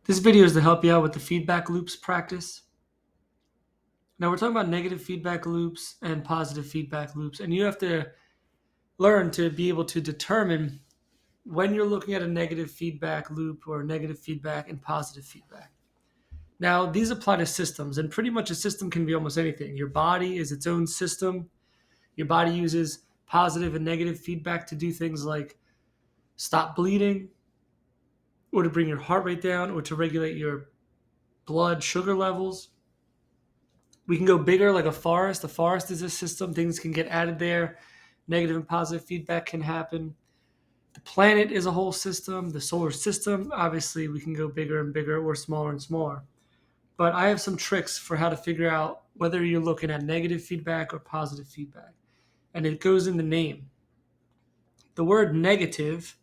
This video is to help you out with the feedback loops practice. Now we're talking about negative feedback loops and positive feedback loops, and you have to learn to be able to determine when you're looking at a negative feedback loop or negative feedback and positive feedback. Now, these apply to systems, and pretty much a system can be almost anything. Your body is its own system. Your body uses positive and negative feedback to do things like stop bleeding, or to bring your heart rate down, or to regulate your blood sugar levels. We can go bigger like a forest. A forest is a system. Things can get added there. Negative and positive feedback can happen. The planet is a whole system. The solar system, obviously, we can go bigger and bigger or smaller and smaller. But I have some tricks for how to figure out whether you're looking at negative feedback or positive feedback. And it goes in the name. The word negative,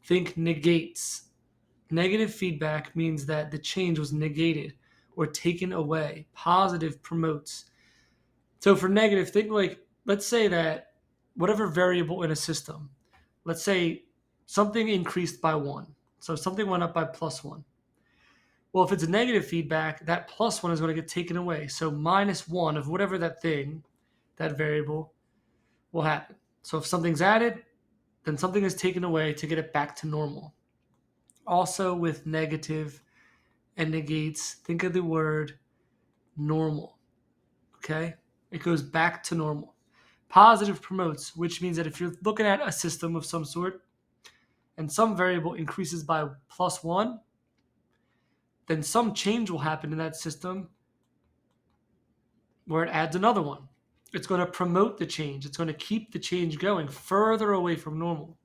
think negates. Negative feedback means that the change was negated or taken away. Positive promotes. So for negative, think like, let's say that whatever variable in a system, let's say something increased by 1. So something went up by +1. Well, if it's a negative feedback, that +1 is going to get taken away. So -1 of whatever that thing, that variable, will happen. So if something's added, then something is taken away to get it back to normal. Also with negative and negates, think of the word normal. Okay? It goes back to normal. Positive promotes, which means that if you're looking at a system of some sort and some variable increases by +1, then some change will happen in that system where it adds another one. It's going to promote the change. It's going to keep the change going further away from normal.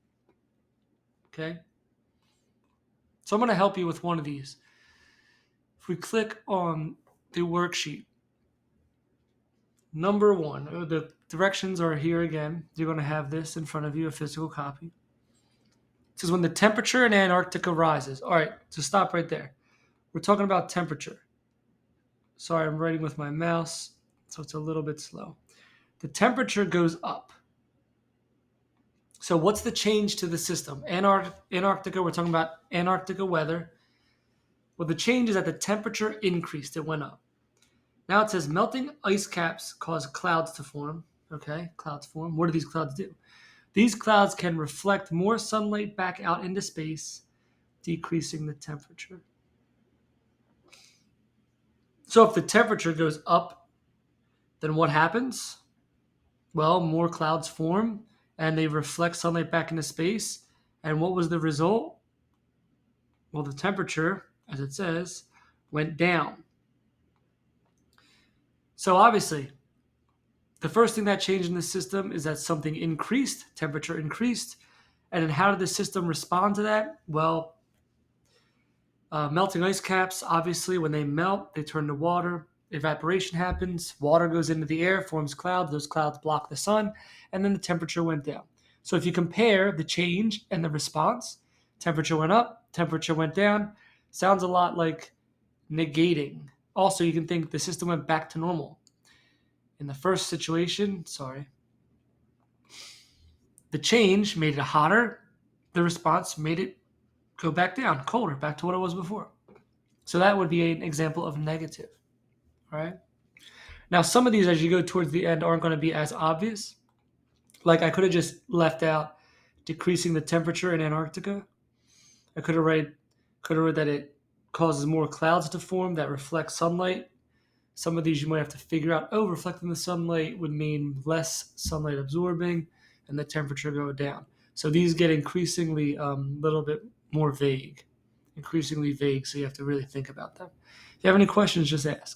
Okay? So I'm going to help you with one of these. If we click on the worksheet, number 1, the directions are here again. You're going to have this in front of you, a physical copy. It says when the temperature in Antarctica rises. All right, so stop right there. We're talking about temperature. Sorry, I'm writing with my mouse, so it's a little bit slow. The temperature goes up. So what's the change to the system? Antarctica, we're talking about Antarctica weather. Well, the change is that the temperature increased. It went up. Now it says melting ice caps cause clouds to form. Okay, clouds form. What do these clouds do? These clouds can reflect more sunlight back out into space, decreasing the temperature. So if the temperature goes up, then what happens? Well, more clouds form and they reflect sunlight back into space. And what was the result? Well, the temperature, as it says, went down. So obviously, the first thing that changed in the system is that something increased, temperature increased. And then how did the system respond to that? Well, melting ice caps, obviously, when they melt, they turn to water. Evaporation happens. Water goes into the air, forms clouds. Those clouds block the sun, and then the temperature went down. So if you compare the change and the response, temperature went up, temperature went down. Sounds a lot like negating. Also, you can think the system went back to normal. In the first situation, the change made it hotter. The response made it go back down, colder, back to what it was before. So that would be an example of negative. All right. Now, some of these, as you go towards the end, aren't going to be as obvious. Like I could have just left out decreasing the temperature in Antarctica. I could have read that it causes more clouds to form that reflect sunlight. Some of these you might have to figure out. Oh, reflecting the sunlight would mean less sunlight absorbing and the temperature go down. So these get increasingly little bit more vague, so you have to really think about them. If you have any questions, just ask.